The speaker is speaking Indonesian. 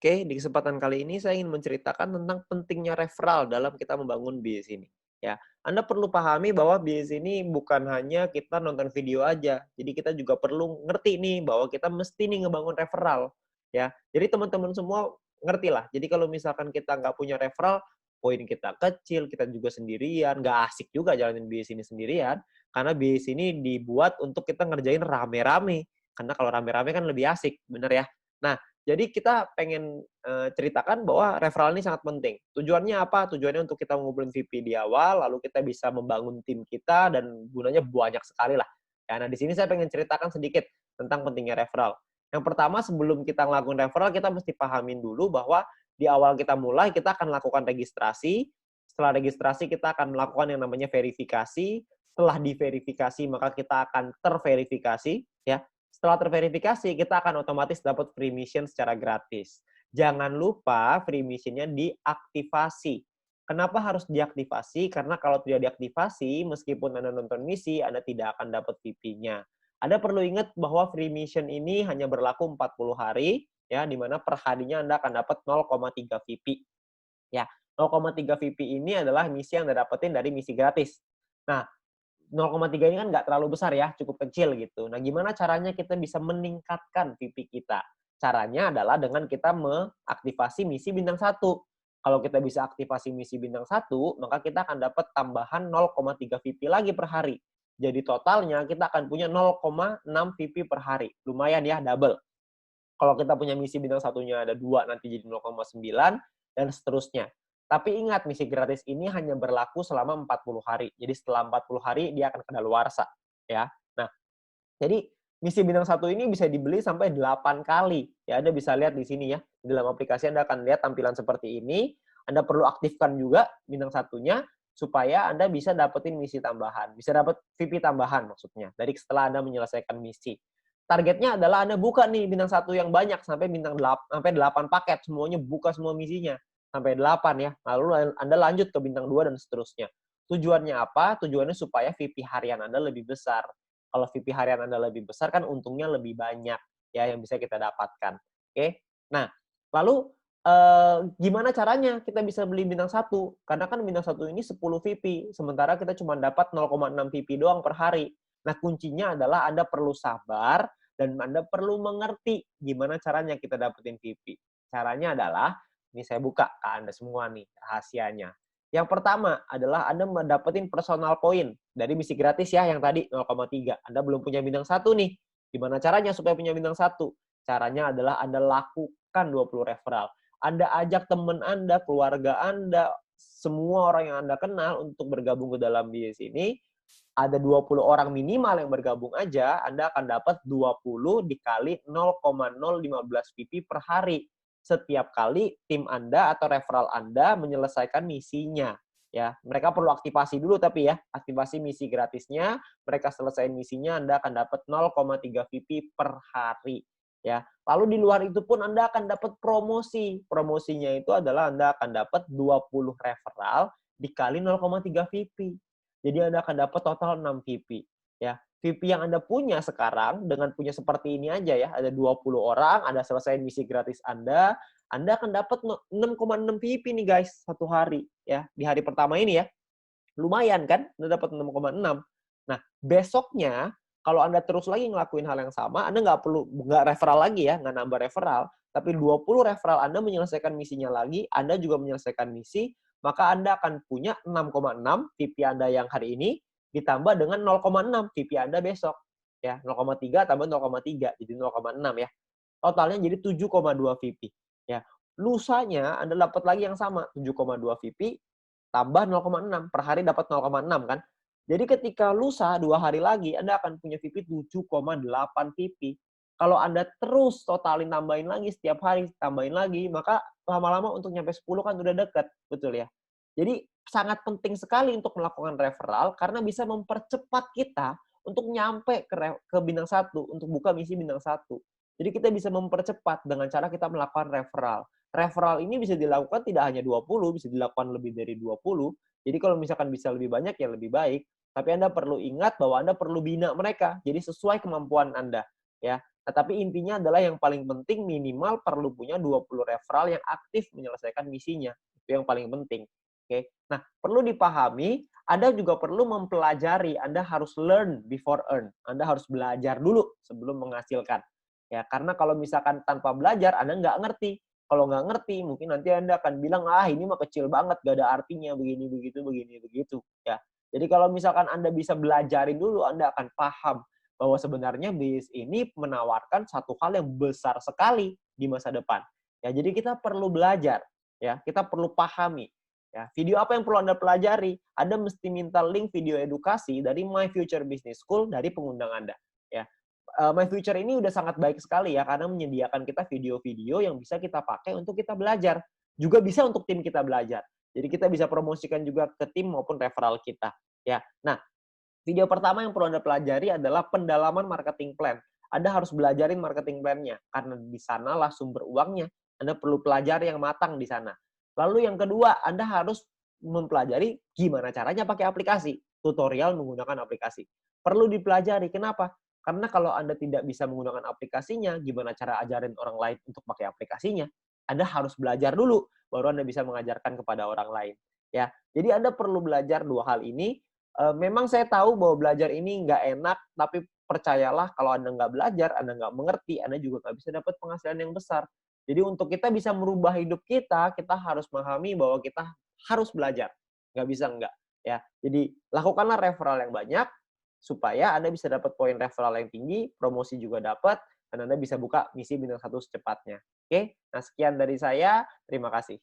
Oke, di kesempatan kali ini saya ingin menceritakan tentang pentingnya referral dalam kita membangun bisnis ini. Ya, Anda perlu pahami bahwa bisnis ini bukan hanya kita nonton video aja. Jadi kita juga perlu ngerti nih bahwa kita mesti nih ngebangun referral. Ya, jadi teman-teman semua ngerti lah. Jadi kalau misalkan kita nggak punya referral, poin kita kecil, kita juga sendirian, nggak asik juga jalanin bisnis ini sendirian. Karena bisnis ini dibuat untuk kita ngerjain rame-rame. Karena kalau rame-rame kan lebih asik, bener ya? Nah, jadi kita pengen, ceritakan bahwa referral ini sangat penting. Tujuannya apa? Tujuannya untuk kita ngumpulin VP di awal, lalu kita bisa membangun tim kita dan gunanya banyak sekali lah. Ya, nah di sini saya pengen ceritakan sedikit tentang pentingnya referral. Yang pertama sebelum kita ngelakuin referral, kita mesti pahamin dulu bahwa di awal kita mulai, kita akan lakukan registrasi. Setelah registrasi, kita akan melakukan yang namanya verifikasi. Setelah diverifikasi, maka kita akan terverifikasi, ya. Setelah terverifikasi, kita akan otomatis dapat free mission secara gratis. Jangan lupa free mission-nya diaktifasi. Kenapa harus diaktifasi? Karena kalau tidak diaktifasi, meskipun Anda nonton misi, Anda tidak akan dapat VP-nya. Anda perlu ingat bahwa free mission ini hanya berlaku 40 hari, ya, di mana per harinya Anda akan dapat 0,3 VP. Ya, 0,3 VP ini adalah misi yang Anda dapetin dari misi gratis. Nah, 0,3 ini kan nggak terlalu besar ya, cukup kecil gitu. Nah, gimana caranya kita bisa meningkatkan VP kita? Caranya adalah dengan kita mengaktifasi misi bintang 1. Kalau kita bisa aktifasi misi bintang 1, maka kita akan dapat tambahan 0,3 VP lagi per hari. Jadi totalnya kita akan punya 0,6 VP per hari. Lumayan ya, double. Kalau kita punya misi bintang satunya ada 2, nanti jadi 0,9, dan seterusnya. Tapi ingat, misi gratis ini hanya berlaku selama 40 hari. Jadi setelah 40 hari, dia akan kadaluarsa. Ya. Nah, jadi misi bintang satu ini bisa dibeli sampai 8 kali. Ya, Anda bisa lihat di sini ya. Di dalam aplikasi Anda akan lihat tampilan seperti ini. Anda perlu aktifkan juga bintang satunya, supaya Anda bisa dapetin misi tambahan. Bisa dapat VP tambahan maksudnya, dari setelah Anda menyelesaikan misi. Targetnya adalah Anda buka nih bintang satu yang banyak sampai bintang 8, sampai 8 paket, semuanya buka semua misinya sampai 8 ya. Lalu Anda lanjut ke bintang 2 dan seterusnya. Tujuannya apa? Tujuannya supaya VP harian Anda lebih besar. Kalau VP harian Anda lebih besar kan untungnya lebih banyak ya yang bisa kita dapatkan. Oke. Nah, lalu gimana caranya kita bisa beli bintang satu? Karena kan bintang satu ini 10 VP, sementara kita cuma dapat 0,6 VP doang per hari. Nah, kuncinya adalah Anda perlu sabar dan Anda perlu mengerti gimana caranya kita dapetin VP. Caranya adalah, ini saya buka ke Anda semua nih rahasianya. Yang pertama adalah Anda mendapatkan personal point dari misi gratis ya, yang tadi 0,3. Anda belum punya bintang satu nih. Gimana caranya supaya punya bintang satu? Caranya adalah Anda lakukan 20 referral. Anda ajak teman Anda, keluarga Anda, semua orang yang Anda kenal untuk bergabung ke dalam bisnis ini. Ada 20 orang minimal yang bergabung aja, Anda akan dapat 20 dikali 0,015 PP per hari. Setiap kali tim Anda atau referral Anda menyelesaikan misinya. Ya, mereka perlu aktivasi dulu tapi ya, aktivasi misi gratisnya, mereka selesai misinya, Anda akan dapat 0,3 VP per hari. Ya, lalu di luar itu pun Anda akan dapat promosi. Promosinya itu adalah Anda akan dapat 20 referral dikali 0,3 VP. Jadi Anda akan dapat total 6 VP. Ya, VP yang Anda punya sekarang dengan punya seperti ini aja ya, ada 20 orang, Anda selesai misi gratis Anda akan dapat 6,6 VP nih guys, satu hari ya. Di hari pertama ini ya. Lumayan kan? Anda dapat 6,6. Nah, besoknya kalau Anda terus lagi ngelakuin hal yang sama, Anda nggak referral lagi ya, nggak nambah referral, tapi 20 referral Anda menyelesaikan misinya lagi, Anda juga menyelesaikan misi, maka Anda akan punya 6,6 VP Anda yang hari ini ditambah dengan 0,6 VP Anda besok. Ya, 0,3 tambah 0,3 jadi 0,6 ya. Totalnya jadi 7,2 VP. Ya. Lusanya Anda dapat lagi yang sama, 7,2 VP tambah 0,6 per hari dapat 0,6 kan. Jadi ketika lusa 2 hari lagi Anda akan punya VP 7,8 VP. Kalau Anda terus totalin tambahin lagi setiap hari, tambahin lagi, maka lama-lama untuk nyampe 10 kan udah deket, betul ya. Jadi sangat penting sekali untuk melakukan referral karena bisa mempercepat kita untuk nyampe ke bintang 1, untuk buka misi bintang 1. Jadi kita bisa mempercepat dengan cara kita melakukan referral. Referral ini bisa dilakukan tidak hanya 20, bisa dilakukan lebih dari 20. Jadi kalau misalkan bisa lebih banyak ya lebih baik. Tapi Anda perlu ingat bahwa Anda perlu bina mereka. Jadi sesuai kemampuan Anda. Ya. Nah, tapi intinya adalah yang paling penting minimal perlu punya 20 referral yang aktif menyelesaikan misinya. Itu yang paling penting. Oke. Nah, perlu dipahami, Anda juga perlu mempelajari. Anda harus learn before earn. Anda harus belajar dulu sebelum menghasilkan. Ya, karena kalau misalkan tanpa belajar, Anda nggak ngerti. Kalau nggak ngerti, mungkin nanti Anda akan bilang, ah ini mah kecil banget, gak ada artinya, begini, begitu, begini, begitu. Ya. Jadi kalau misalkan Anda bisa belajarin dulu, Anda akan paham bahwa sebenarnya bisnis ini menawarkan satu hal yang besar sekali di masa depan. Ya, jadi kita perlu belajar, ya, kita perlu pahami. Ya, video apa yang perlu Anda pelajari? Anda mesti minta link video edukasi dari My Future Business School dari pengundang Anda. Ya, My Future ini udah sangat baik sekali ya karena menyediakan kita video-video yang bisa kita pakai untuk kita belajar. Juga bisa untuk tim kita belajar. Jadi kita bisa promosikan juga ke tim maupun referral kita. Ya, nah video pertama yang perlu Anda pelajari adalah pendalaman marketing plan. Anda harus belajarin marketing plan-nya karena di sanalah sumber uangnya. Anda perlu pelajari yang matang di sana. Lalu yang kedua, Anda harus mempelajari gimana caranya pakai aplikasi. Tutorial menggunakan aplikasi. Perlu dipelajari. Kenapa? Karena kalau Anda tidak bisa menggunakan aplikasinya, gimana cara ajarin orang lain untuk pakai aplikasinya? Anda harus belajar dulu, baru Anda bisa mengajarkan kepada orang lain. Ya, jadi Anda perlu belajar dua hal ini. Memang saya tahu bahwa belajar ini nggak enak, tapi percayalah kalau Anda nggak belajar, Anda nggak mengerti, Anda juga nggak bisa dapat penghasilan yang besar. Jadi untuk kita bisa merubah hidup kita harus memahami bahwa kita harus belajar. Nggak bisa nggak. Ya, jadi lakukanlah referral yang banyak, supaya Anda bisa dapat poin referral yang tinggi, promosi juga dapat, dan Anda bisa buka misi bintang 1 secepatnya. Oke, nah sekian dari saya. Terima kasih.